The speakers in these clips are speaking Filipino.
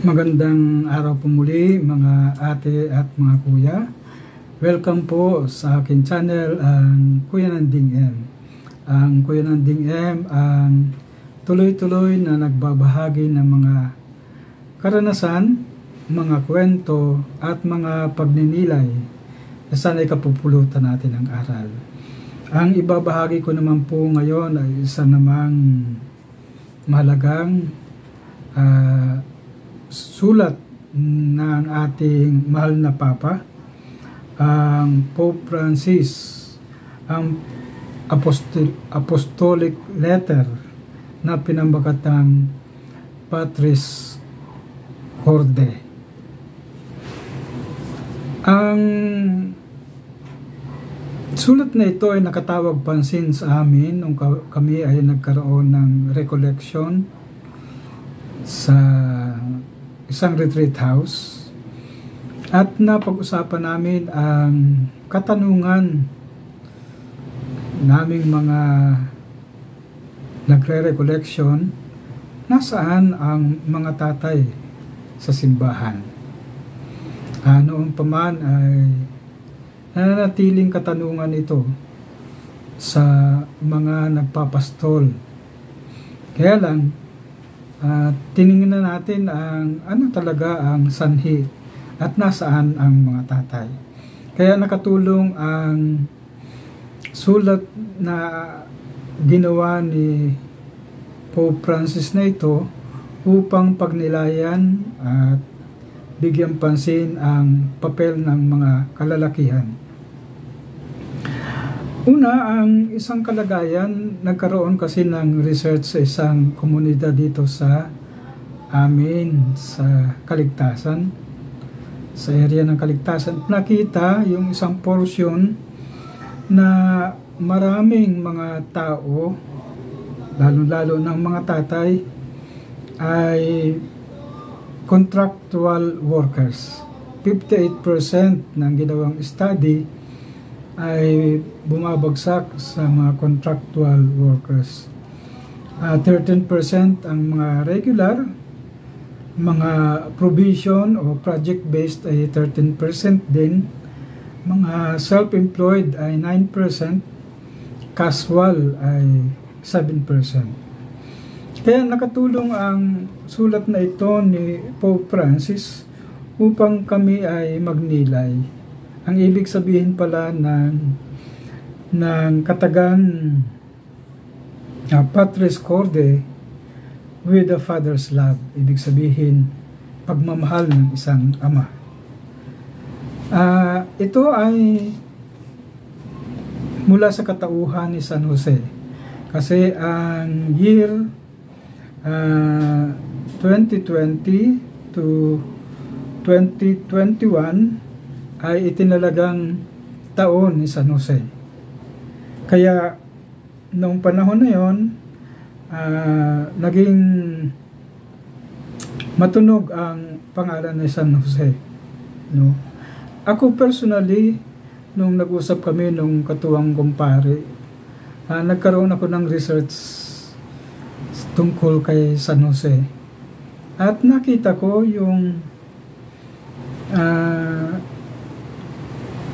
Magandang araw po muli mga ate at mga kuya. Welcome po sa akin channel, ang Kuya Nanding M. Ang Kuya Nanding M ang tuloy-tuloy na nagbabahagi ng mga karanasan, mga kwento at mga pagninilay na sana'y kapupulutan natin ng aral. Ang ibabahagi ko naman po ngayon ay isa namang mahalagang sulat ng ating mahal na Papa, ang Pope Francis, ang apostolic letter na pinambagatang Patris Corde. Ang sulat na ito ay nakatawag pansin sa amin nung kami ay nagkaroon ng recollection sa isang retreat house at napag-usapan namin ang katanungan naming mga nagre-recollection, nasaan ang mga tatay sa simbahan. Noon pa man ay nananatiling katanungan ito sa mga nagpapastol. Kaya lang tiningnan natin ang ano talaga ang sanhi at nasaan ang mga tatay. Kaya nakatulong ang sulat na ginawa ni Pope Francis na ito upang pagnilayan at bigyan pansin ang papel ng mga kalalakihan. Una, ang isang kalagayan, nagkaroon kasi ng research sa isang komunidad dito sa amin sa Kaligtasan, sa area ng Kaligtasan. Nakita yung isang portion na maraming mga tao, lalo-lalo ng mga tatay, ay contractual workers. 58% ng ginawang study ay bumabagsak sa mga contractual workers. 13% ang mga regular, mga provision o project-based ay 13% din, mga self-employed ay 9%, casual ay 7%. Kaya nakatulong ang sulat na ito ni Pope Francis upang kami ay magnilay. Ang ibig sabihin pala ng katagang Patris Corde with a father's love. Ibig sabihin, pagmamahal ng isang ama. Ito ay mula sa katauhan ni San Jose. Kasi ang year 2020 to 2021 ay itinalagang taon ni San Jose. Kaya noong panahon na yon, naging matunog ang pangalan ni San Jose. No? Ako personally, nung nag-usap kami nung katuwang kumpare, nagkaroon ako ng research tungkol kay San Jose. At nakita ko yung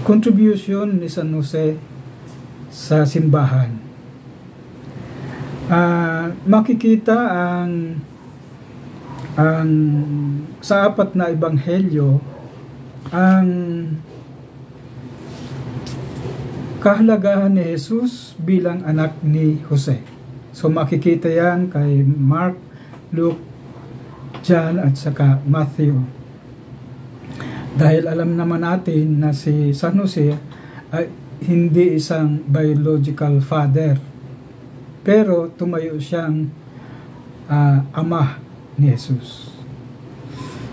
contribution ni San Jose sa simbahan. Makikita ang sa 4 na ebanghelyo ang kahalagahan ni Jesus bilang anak ni Jose. So makikita yan kay Mark, Luke, John at saka Matthew. Dahil alam naman natin na si San Jose ay hindi isang biological father, pero tumayo siyang ama ni Jesus.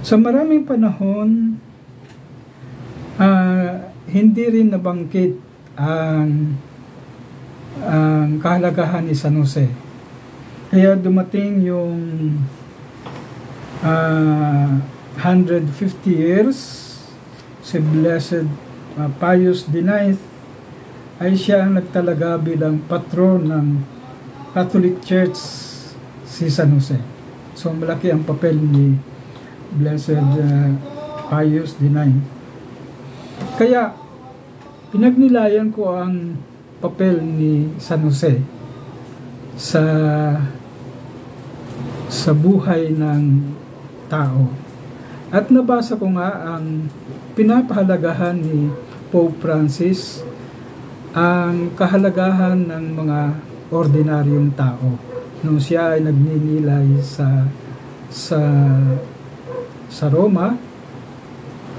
Sa maraming panahon, hindi rin nabanggit ang kahalagahan ni San Jose. Kaya dumating yung 150 years, si Blessed Pius IX ay siya ang nagtalaga bilang patron ng Catholic Church si San Jose. So malaki ang papel ni Blessed Pius IX. Kaya pinagnilayan ko ang papel ni San Jose sa buhay ng tao. At nabasa ko nga ang pinapahalagahan ni Pope Francis ang kahalagahan ng mga ordinaryong tao nung siya ay nagninilay sa Roma.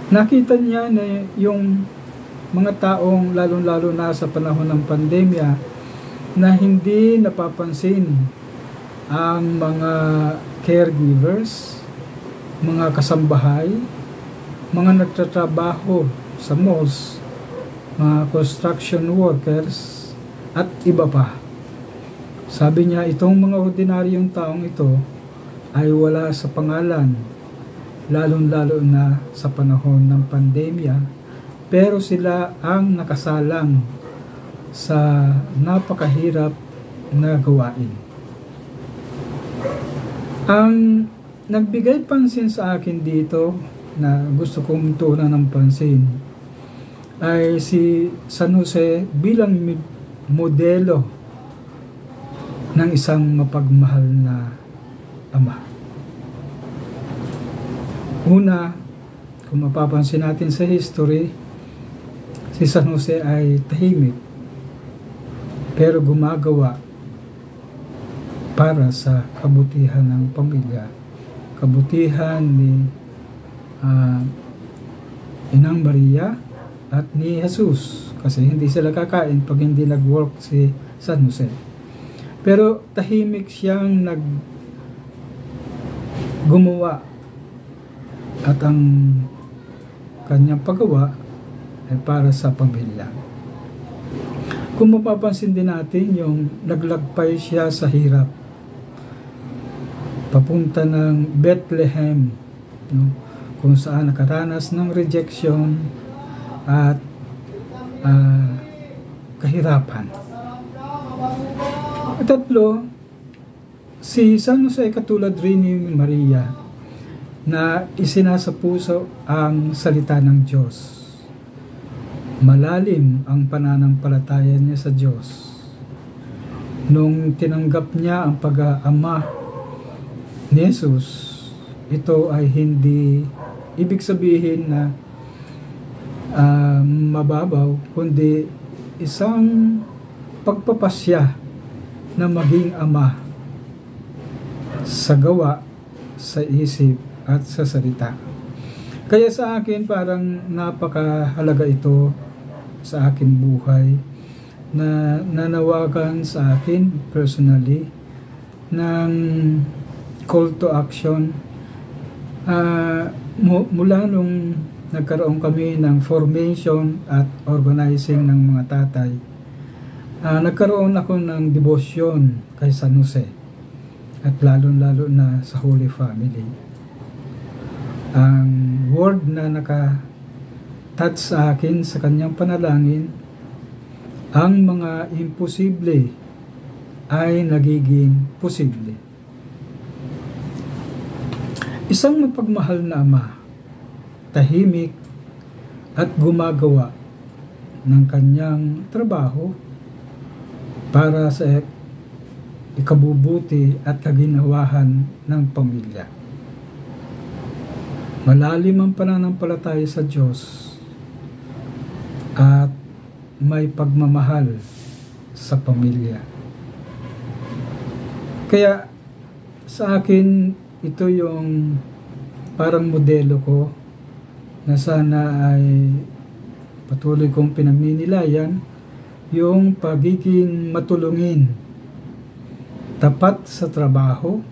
Nakita niya na yung mga taong lalong-lalo na sa panahon ng pandemya na hindi napapansin ang mga caregivers, mga kasambahay, mga nagtatrabaho sa malls, mga construction workers, at iba pa. Sabi niya, itong mga ordinaryong taong ito ay wala sa pangalan, lalong-lalo na sa panahon ng pandemya, pero sila ang nakasalang sa napakahirap na gawain. Ang nagbigay pansin sa akin dito na gusto kong tuunan ng pansin ay si San Jose bilang modelo ng isang mapagmahal na ama. Una, kung mapapansin natin sa history, si San Jose ay tahimik pero gumagawa para sa kabutihan ng pamilya, kabutihan ni Inang Maria at ni Jesus, kasi hindi sila kakain pag hindi nag-work si San Jose. Pero tahimik siyang gumawa at ang kanyang paggawa ay para sa pamilya. Kung mapapansin din natin yung naglagpay siya sa hirap papunta ng Bethlehem, no? Kung saan nakaranas ng rejection at kahirapan. At tatlo, si San Jose ay katulad rin ni Maria na isinasa puso ang salita ng Diyos. Malalim ang pananampalataya niya sa Diyos. Nung tinanggap niya ang pag-aama ni Jesus, ito ay hindi ibig sabihin na mababaw, kundi isang pagpapasya na maging ama sa gawa, sa isip at sa salita. Kaya sa akin parang napakahalaga ito sa akin buhay na nanawagan sa akin personally ng call to action mula nung nagkaroon kami ng formation at organizing ng mga tatay. Nagkaroon ako ng devotion kay San Jose at lalo-lalo na sa Holy Family. Ang word na naka-touch sa akin sa kanyang panalangin, ang mga imposible ay nagiging posible. Isang mapagmahal na ama, tahimik at gumagawa ng kanyang trabaho para sa ikabubuti at kaginawahan ng pamilya. Malalim ang pananampalataya sa Diyos at may pagmamahal sa pamilya. Kaya sa akin, ito yung parang modelo ko na sana ay patuloy kong pinagninilayan, yung pagiging matulungin, tapat sa trabaho,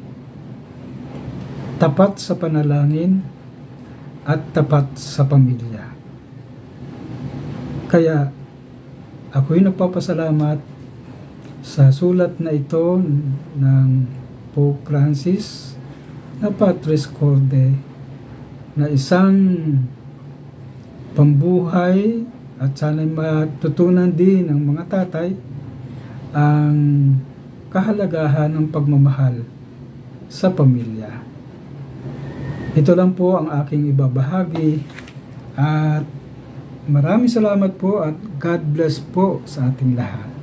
tapat sa panalangin, at tapat sa pamilya. Kaya ako'y nagpapasalamat sa sulat na ito ng Pope Francis na Patris Corde, na isang pambuhay at sana'y matutunan din ng mga tatay ang kahalagahan ng pagmamahal sa pamilya. Ito lang po ang aking ibabahagi at maraming salamat po at God bless po sa ating lahat.